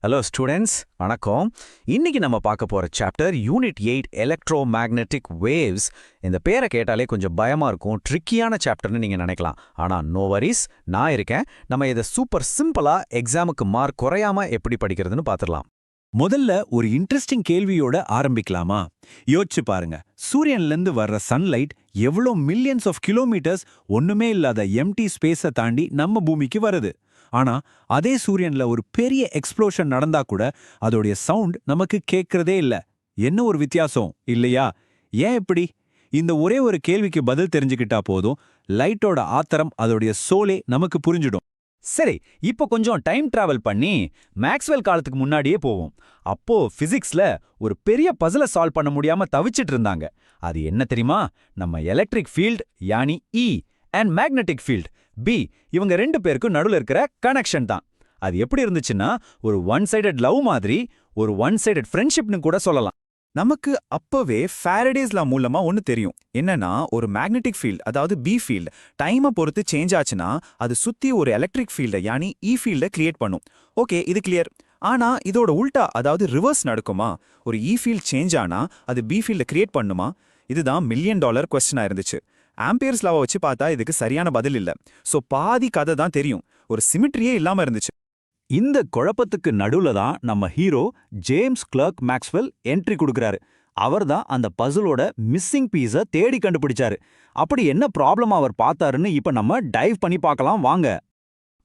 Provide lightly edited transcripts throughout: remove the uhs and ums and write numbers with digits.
Hello students, வணக்கம். இன்னைக்கு நம்ம பார்க்க போற சாப்டர் யூனிட் 8 எலக்ட்ரோமேக்னெட்டிக் வேவ்ஸ். இந்த பேரை கேட்டாலே கொஞ்சம் பயமா இருக்கும், ட்ரிக்கியான சாப்டர்னு நீங்க நினைக்கலாம். ஆனா நோ வரிஸ், நான் இருக்கேன். நம்ம இதை சூப்பர் சிம்பிளா எக்ஸாமுக்கு மார்க் குறையாம எப்படி படிக்கிறதுன்னு பார்த்துடலாம். முதல்ல ஒரு இன்ட்ரெஸ்டிங் கேள்வியோட ஆரம்பிக்கலாமா? யோசிச்சு பாருங்க, சூரியன்லேருந்து வர்ற சன்லைட் எவ்வளோ மில்லியன்ஸ் ஆஃப் கிலோமீட்டர்ஸ் ஒண்ணுமே இல்லாத எம்டி ஸ்பேஸை தாண்டி நம்ம பூமிக்கு வருது. ஆனா அதே சூரியன்ல ஒரு பெரிய எக்ஸ்ப்ளோஷன் நடந்தா கூட அதோடைய சவுண்ட் நமக்கு கேட்கறதே இல்ல. என்ன ஒரு வித்தியாசம் இல்லையா? ஏன் இப்படி? இந்த ஒரே ஒரு கேள்விக்கு பதில் தெரிஞ்சுக்கிட்டா போதும், லைட்டோட ஆத்திரம், அதோடைய சோலே நமக்கு புரிஞ்சிடும். சரி, இப்போ கொஞ்சம் டைம் டிராவல் பண்ணி மேக்ஸ்வெல் காலத்துக்கு முன்னாடியே போவோம். அப்போ பிசிக்ஸ்ல ஒரு பெரிய பசிலை சால்வ் பண்ண முடியாம தவிச்சிட்டு இருந்தாங்க. அது என்ன தெரியுமா? நம்ம எலக்ட்ரிக் ஃபீல்ட் யானி E and magnetic field B, இவங்க ரெண்டு பேருக்கும் நடுவில் இருக்கிற கனெக்ஷன் தான். அது எப்படி இருந்துச்சுன்னா, ஒரு ஒன் சைடட் லவ் மாதிரி, ஒரு ஒன் சைடட் ஃப்ரெண்ட்ஷிப்னு கூட சொல்லலாம். நமக்கு அப்பவே ஃபாரடேஸ் லா மூலமா ஒன்னு தெரியும். என்னன்னா, ஒரு மேக்னெட்டிக் ஃபீல்ட், அதாவது பி ஃபீல்ட், டைமை பொறுத்து சேஞ்ச் ஆச்சுன்னா அது சுத்தி ஒரு எலக்ட்ரிக் ஃபீல்ட யானி இ ஃபீல்ட கிரியேட் பண்ணும். ஓகே, இது கிளியர். ஆனா இதோட உல்டா, அதாவது ரிவர்ஸ் நடக்குமா? ஒரு இ ஃபீல்ட் சேஞ்ச் ஆனா அது பி ஃபீல்ட கிரியேட் பண்ணுமா? இதுதான் $1,000,000 கொஸ்டினா இருந்துச்சு. ஆம்பியர்ஸ் லாவை வச்சு பார்த்தா இதுக்கு சரியான பதில் இல்ல. சோ பாதி கதை தான் தெரியும், ஒரு சிமிட்ரியே இல்லாம இருந்துச்சு. இந்த குழப்பத்துக்கு நடுவுல தான் நம்ம hero James Clerk Maxwell entry கொடுக்கறாரு. அவர் தான் அந்த பசிலோட மிஸ்ஸிங் பீஸை தேடி கண்டுபிடிச்சாரு. அப்படி என்ன ப்ராப்ளம் அவர் பார்த்தாருன்னு இப்ப நம்ம டைவ் பண்ணி பார்க்கலாம் வாங்க.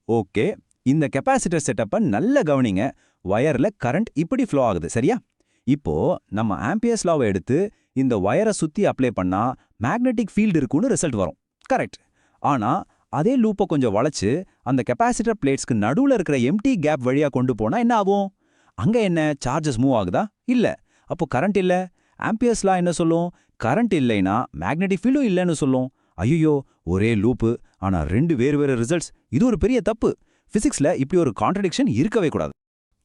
ஓகே, இந்த கெப்பாசிட்டர் செட்டப்பை நல்ல கவனிங்க. வயர்ல கரண்ட் இப்படி ஃப்ளோ ஆகுது, சரியா? இப்போ நம்ம ஆம்பியர்ஸ் லாவை எடுத்து இந்த வயரை சுத்தி அப்ளை பண்ணா மேக்னெட்டிக் ஃபீல்டு இருக்குன்னு ரிசல்ட் வரும். கரெக்ட். ஆனா அதே லூப்பை கொஞ்சம் வளைச்சு அந்த கெப்பாசிட்டர் பிளேட்ஸ்க்கு நடுவுல இருக்கிற எம்டி கேப் வழியா கொண்டு போனா என்ன ஆகும்? அங்க என்ன சார்ஜஸ் மூவ் ஆகுதா? இல்ல. அப்போ கரண்ட் இல்ல. ஆம்பியர்ஸ் லா என்ன சொல்லும்? கரண்ட் இல்லைனா மேக்னெட்டிக் ஃபீல்டும் இல்லைன்னு சொல்லும். ஐயோ, ஒரே லூப்பு, ஆனா ரெண்டு வேறு வேறு ரிசல்ட்ஸ். இது ஒரு பெரிய தப்பு. பிசிக்ஸ்ல இப்படி ஒரு கான்ட்ரடிக்ஷன் இருக்கவே கூடாது.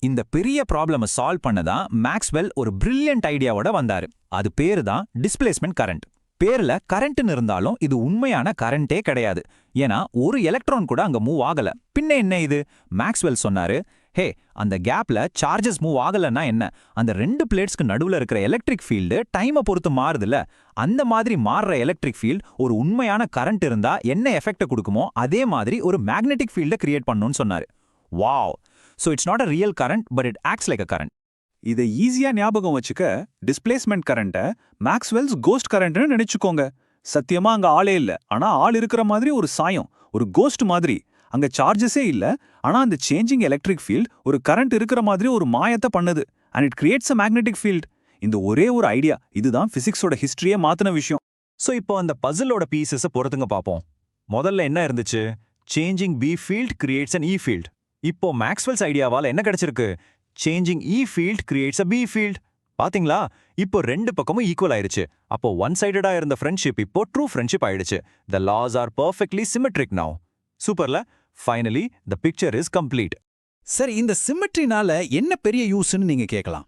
இந்த பெரிய ப்ராப்ளமை சால்வ் பண்ணதான் மேக்ஸ்வெல் ஒரு பிரில்லியன்ட் ஐடியாவோட வந்தாரு. அது பேரு தான் டிஸ்பிளேஸ்மெண்ட் கரண்ட். பேர்ல கரண்ட்னு இருந்தாலும் இது உண்மையான கரண்டே கிடையாது. ஏன்னா ஒரு எலக்ட்ரான் கூட அங்க மூவ் ஆகல. பின்ன என்ன இது? மேக்ஸ்வெல் சொன்னாரு, ஹே, அந்த கேப்ல சார்ஜஸ் மூவ் ஆகலன்னா என்ன? அந்த ரெண்டு பிளேட்ஸ்க்கு நடுவுல இருக்கிற எலக்ட்ரிக் ஃபீல்டு டைமை பொறுத்து மாறுதுல. அந்த மாதிரி மாறுற எலக்ட்ரிக் ஃபீல்ட் ஒரு உண்மையான கரண்ட் இருந்தா என்ன எஃபெக்ட் கொடுக்குமோ அதே மாதிரி ஒரு மேக்னெட்டிக் ஃபீல்டை கிரியேட் பண்ணணும்னு சொன்னாரு. Wow! So it's not a real current, but it acts like a current. இதை ஈஸியா ஞாபகம் வச்சுக்க, டிஸ்பிளேஸ்மெண்ட் கரண்ட்டை மேக்ஸ்வெல்ஸ் கோஸ்ட் கரண்ட்னு நினைச்சுக்கோங்க. சத்தியமா அங்க ஆளே இல்ல, ஆனா ஆள் இருக்கிற மாதிரி ஒரு சாயம், ஒரு கோஸ்ட் மாதிரி. அங்க சார்ஜஸே இல்ல, ஆனா அந்த சேஞ்சிங் எலக்ட்ரிக் ஃபீல்ட் ஒரு கரண்ட் இருக்கிற மாதிரி ஒரு மாயத்தை பண்ணுது. And it creates a magnetic field. இந்த ஒரே ஒரு ஐடியா, இதுதான் பிசிக்ஸோட ஹிஸ்டரியே மாத்தின விஷயம். ஸோ இப்போ அந்த பசிலோட பீசஸை பொறுத்துங்க பார்ப்போம். முதல்ல என்ன இருந்துச்சு? Changing B field creates an E field. இப்போ மேக்ஸ்வெல்ஸ் ஐடியாவால என்ன கிடைச்சிருக்கு? Changing E field creates a B field. பாத்தீங்களா? இப்போ ரெண்டு பக்கமும் ஈக்குவல் ஆயிருச்சு. அப்போ ஒன் சைடடா இருந்த ஃப்ரெண்ட்ஷிப் இப்போ ட்ரூ ஃப்ரெண்ட்ஷிப் ஆயிடுச்சு. The laws are perfectly symmetric now. சூப்பர்ல? Finally the picture is complete. சரி, இந்த சிமெட்ரினால என்ன பெரிய யூஸ்ன்னு நீங்க கேட்கலாம்.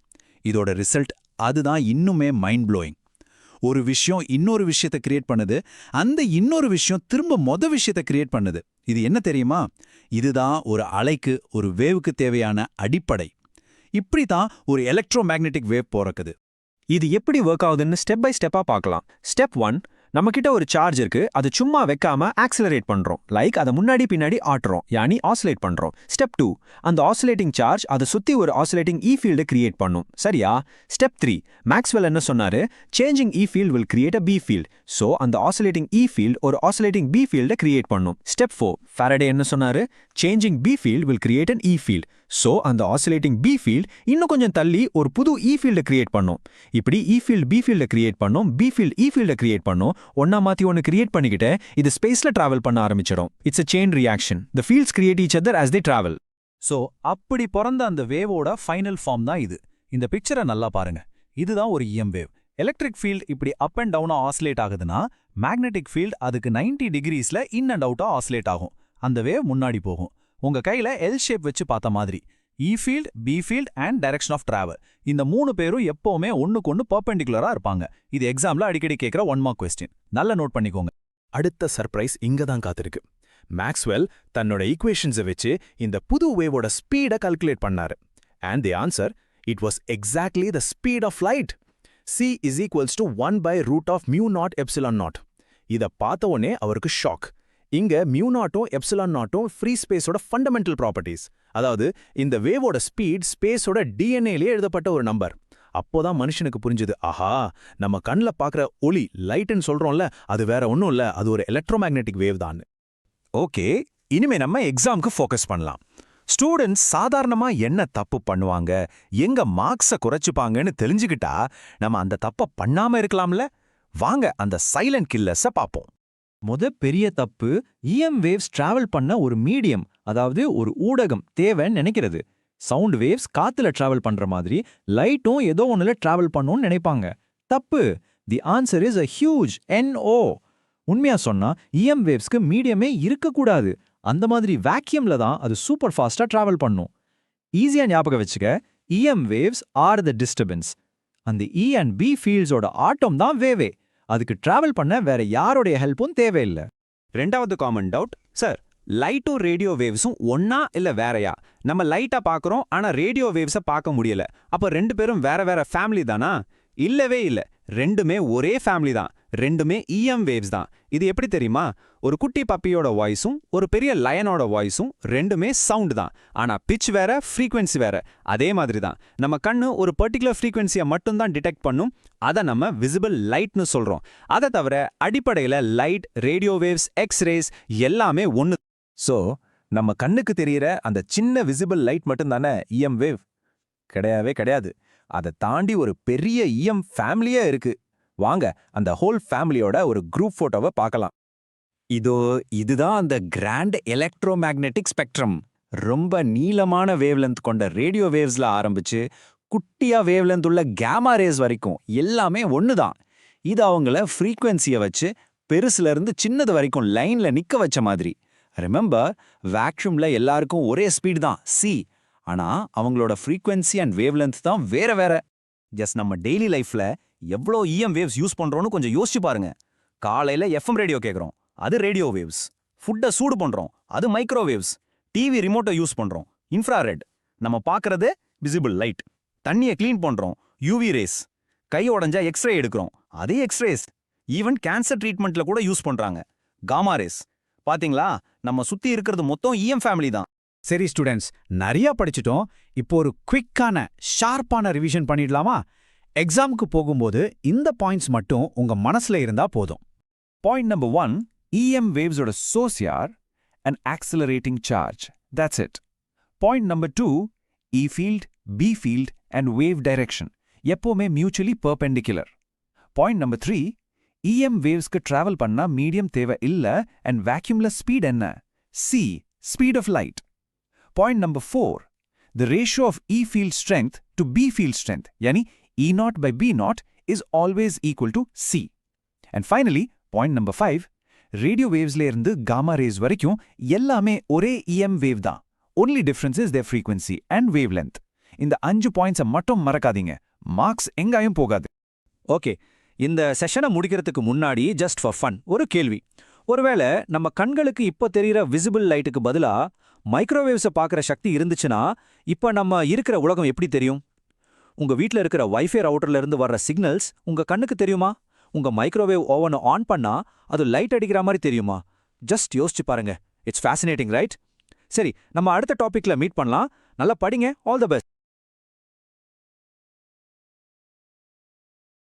இதோட ரிசல்ட் அதுதான் இன்னுமே மைண்ட் ப்ளோயிங். ஒரு விஷயம் இன்னொரு விஷயத்தை கிரியேட் பண்ணுது, அந்த இன்னொரு விஷயம் திரும்ப விஷயத்தை கிரியேட் பண்ணுது. இது என்ன தெரியுமா? இதுதான் ஒரு அலைக்கு, ஒரு வேவுக்கு தேவையான அடிப்படை. இப்படி தான் ஒரு எலக்ட்ரோ மேக்னெட்டிக் வேவ் பிறக்குது. இது எப்படி ஒர்க் ஆகுதுன்னு ஸ்டெப் பை ஸ்டெப்பா பார்க்கலாம். ஸ்டெப் 1, நம்ம கிட்ட ஒரு சார்ஜ் இருக்கு, அது சும்மா வைக்காம ஆக்சிலரேட் பண்றோம். லைக் அதை முன்னாடி பின்னாடி ஆட்டுறோம், யானி ஆசிலேட் பண்றோம். ஸ்டெப் 2, அந்த ஆசிலேட்டிங் சார்ஜ் அதை சுத்தி ஒரு ஆசிலேட்டிங் இ ஃபீல்டு கிரியேட் பண்ணும். சரியா? ஸ்டெப் 3, மேக்ஸ்வெல் என்ன சொன்னாரு? Changing E field will create a B field. So அந்த ஆசிலேட்டிங் இ ஃபீல்ட் ஒரு ஆசிலேட்டிங் பி ஃபீல்டை கிரியேட் பண்ணும். ஸ்டெப் 4, ஃபாரடே என்ன சொன்னாரு? Changing B field will create an E field. So அந்த ஆசிலேட்டிங் பி ஃபீல்ட் இன்னும் கொஞ்சம் தள்ளி ஒரு புது இ ஃபீல்டை கிரியேட் பண்ணும். இப்படி இ ஃபீல்ட் பி ஃபீல்டை கிரியேட் பண்ணும், பி ஃபீல்ட் இ ஃபீல்டை கிரியேட் பண்ணும். ஒன்னா மாத்தி ஒன்னு கிரியேட் பண்ணிக்கிட்டு இது ஸ்பேஸ்ல டிராவல் பண்ண ஆரம்பிச்சிடும். It's a chain reaction. The fields create each other as they travel. So அப்படி பிறந்த அந்த வேவோட ஃபைனல் ஃபார்ம் தான் இது. இந்த பிக்சரை நல்லா பாருங்க. இதுதான் ஒரு EM வேவ். எலக்ட்ரிக் ஃபீல்ட் இப்படி அப் அண்ட் டவுனா ஆசிலேட் ஆகுதுன்னா மேக்னெட்டிக் ஃபீல்ட் அதுக்கு 90 டிகிரீஸ்ல இன் அண்ட் அவுட்டா ஆசிலேட் ஆகும். அந்த வேவ் முன்னாடி போகும். உங்க கையில எல் ஷேப் வச்சு பார்த்த மாதிரி E field, B field and direction of travel, இந்த மூணு பேரும் எப்பவுமே ஒண்ணுக்கு ஒன்னு பெர்பெண்டிகுலரா இருப்பாங்க. இது எக்ஸாம்ல அடிக்கடி கேட்கிற 1 மார்க் கொஸ்டின். நல்ல நோட் பண்ணிக்கோங்க. அடுத்த சர்ப்ரைஸ் இங்க தான் காத்திருக்கு. மேக்ஸ்வெல் தன்னோட ஈக்குவேஷன்ஸை வச்சு இந்த புது வேவோட ஸ்பீடை கால்குலேட் பண்ணாரு. And the answer, it was exactly the speed of light. C is equals to 1 by root of mu naught epsilon naught. இத பார்த்த உடனே அவருக்கு ஷாக். இங்க மியூ நாட்டும் எப்சிலான் நாட்டும் ஃப்ரீ ஸ்பேஸோட ஃபண்டமெண்டல் ப்ராப்பர்ட்டிஸ். அதாவது இந்த வேவோட ஸ்பீட் ஸ்பேஸோட டிஎன்ஏலயே எழுதப்பட்ட ஒரு நம்பர். அப்போதான் மனுஷனுக்கு புரிஞ்சுது, ஆஹா, நம்ம கண்ல பார்க்குற ஒளி லைட்னு சொல்றோம்ல, அது வேற ஒன்றும் இல்ல, அது ஒரு எலக்ட்ரோமேக்னெட்டிக் வேவ் தான். ஓகே, இனிமே நம்ம எக்ஸாம்க்கு ஃபோக்கஸ் பண்ணலாம். ஸ்டூடெண்ட்ஸ் சாதாரணமா என்ன தப்பு பண்ணுவாங்க, எங்க மார்க்ஸை குறைச்சுப்பாங்கன்னு தெரிஞ்சுக்கிட்டா நம்ம அந்த தப்பை பண்ணாம இருக்கலாம்ல. வாங்க அந்த சைலண்ட் கில்லர்ஸை பார்ப்போம். பெரிய தப்பு EM வேவ்ஸ் டிராவல் பண்ண ஒரு மீடியம், அதாவது ஒரு ஊடகம் தேவைன்னு நினைக்கிறது. சவுண்ட் வேவ்ஸ் காத்துல டிராவல் பண்ற மாதிரி லைட்டும் ஏதோ ஒண்ணுல டிராவல் பண்ணும்னு நினைப்பாங்க. தப்பு. The answer is a huge NO. உண்மையா சொன்னா EM வேவ்ஸ்க்கு மீடியமே இருக்கக்கூடாது. அந்த மாதிரி வேக்யூம்ல தான் அது சூப்பர் ஃபாஸ்டா டிராவல் பண்ணும். ஈஸியா ஞாபகம் வச்சுக்க, EM waves R the disturbance. அந்த E and B ஃபீல்ட்ஸோட ஆட்டம் தான் வேவே. அதுக்கு டிராவல் பண்ண வேற யாரோடைய ஹெல்ப்பும் தேவையில்லை. ரெண்டாவது காமன் டவுட், சார் லைட்டும் ரேடியோ வேவ்ஸும் ஒன்னா இல்ல வேறயா? நம்ம லைட்டா பார்க்கறோம், ஆனா ரேடியோ வேவ்ஸை பார்க்க முடியல. அப்ப ரெண்டு பேரும் வேற வேற ஃபேமிலி தானா? இல்லவே இல்ல, ரெண்டுமே ஒரே ஃபேமிலி தான். ரெண்டுமே EM வேவ்ஸ் தான். இது எப்படி தெரியுமா? ஒரு குட்டி பப்பியோட வாய்ஸும் ஒரு பெரிய லயனோட வாய்ஸும் ரெண்டுமே சவுண்ட் தான். ஆனா பிட்ச் வேற, ஃப்ரீக்வன்சி வேற. அதே மாதிரி தான் நம்ம கண்ணு ஒரு பர்டிகுலர் ஃப்ரீக்வன்சியை மட்டும்தான் டிடெக்ட் பண்ணும். அதை நம்ம விசிபிள் லைட்னு சொல்றோம். அதை தவிர அடிப்படையில லைட், ரேடியோ வேவ்ஸ், எக்ஸ்ரேஸ் எல்லாமே ஒன்னு. சோ நம்ம கண்ணுக்கு தெரியற அந்த சின்ன விசிபிள் லைட் மட்டும்தானே EM வேவ்? கிடையவே கிடையாது. அதை தாண்டி ஒரு பெரிய EM ஃபேமிலியே இருக்கு. வாங்க அந்த ஹோல் ஃபேமிலியோட ஒரு குரூப் போட்டோவை பார்க்கலாம். இதுதான் அந்த கிராண்ட் எலக்ட்ரோமேக்னெட்டிக் ஸ்பெக்ட்ரம். ரொம்ப நீளமான வேவ்லென்த் கொண்ட ரேடியோ வேவ்ஸ்ல ஆரம்பிச்சு குட்டியா வேவ்லென்த் உள்ள கேமா ரேஸ் வரைக்கும் எல்லாமே ஒண்ணுதான். இது அவங்கள ஃப்ரீக்வன்சியை வச்சு பெருசுல இருந்து சின்னது வரைக்கும் லைன்ல நிக்க வச்ச மாதிரி. ரிமெம்பர், வேக்யூம்ல எல்லாருக்கும் ஒரே ஸ்பீட் தான் C. ஆனா அவங்களோட ஃப்ரீக்வன்சி அண்ட் வேவ்லென்த் தான் வேற வேற. ஜஸ்ட் நம்ம டெய்லி லைஃப்ல எவ்வளோ EM வேவ்ஸ் யூஸ் பண்றோம்னு கொஞ்சம் யோசிச்சு பாருங்க. காலையில FM ரேடியோ கேட்குறோம், அது ரேடியோ வேவ்ஸ். ஃபுட்டை சூடு பண்றோம், அது மைக்ரோவேவ்ஸ். டிவி ரிமோட்டை யூஸ் பண்றோம், இன்ஃப்ராரெட். நம்ம பார்க்கறது விசிபிள் லைட். தண்ணியை க்ளீன் பண்றோம், UV ரேஸ். கை உடஞ்சா எக்ஸ்ரே எடுக்கிறோம், அதே எக்ஸ்ரேஸ். ஈவன் கேன்சர் ட்ரீட்மெண்ட்ல கூட யூஸ் பண்றாங்க, காமா ரேஸ். பாத்தீங்களா, நம்ம சுத்தி இருக்கிறது மொத்தம் EM ஃபேமிலி தான். சரி ஸ்டூடெண்ட்ஸ், நிறைய படிச்சிட்டோம். இப்போ ஒரு குவிக்கான ஷார்ப்பான ரிவிஷன் பண்ணிடலாமா? எக்ஸாமுக்கு போகும்போது இந்த பாயிண்ட்ஸ் மட்டும் உங்க மனசுல இருந்தா போதும். Point number 1, EM waves oda source are an accelerating charge. That's it. Point number 2, E field, B field and wave direction. எப்போமே mutually perpendicular. Point number 3, EM waves க்கு travel பண்ணா medium தேவை இல்ல and vacuumல speed என்ன? C, speed of light. Point number 4, the ratio of E field strength to B field strength, yani E0 by B0 is always equal to C. And finally, point number 5, radio waves ல இருந்து gamma rays வரைக்கும் எல்லாமே ஒரே EM wave தான். Only difference is their frequency and wavelength. இந்த 5 பாயிண்ட்ஸை மட்டும் மறக்காதீங்க. மார்க்ஸ் எங்காயும் போகாது. ஓகே, இந்த செஷனை முடிக்கிறதுக்கு முன்னாடி ஜஸ்ட் ஃபார் ஃபன் ஒரு கேள்வி. ஒருவேளை நம்ம கண்களுக்கு இப்போ தெரிகிற விசிபிள் லைட்டுக்கு பதிலா மைக்ரோவேவ்ஸை பார்க்குற சக்தி இருந்துச்சுன்னா இப்போ நம்ம இருக்கிற உலகம் எப்படி தெரியும்? உங்க வீட்டில் இருக்கிற வைஃபை ரவுட்டர்ல இருந்து வர்ற சிக்னல்ஸ் உங்க கண்ணுக்கு தெரியுமா? உங்க மைக்ரோவேவ் ஓவனை ஆன் பண்ணா அது லைட் அடிக்கிற மாதிரி தெரியுமா? ஜஸ்ட் யோசிச்சு பாருங்க. It's fascinating, right? சரி, நம்ம அடுத்த டாபிக்ல மீட் பண்ணலாம். நல்லா படிங்க. All the best.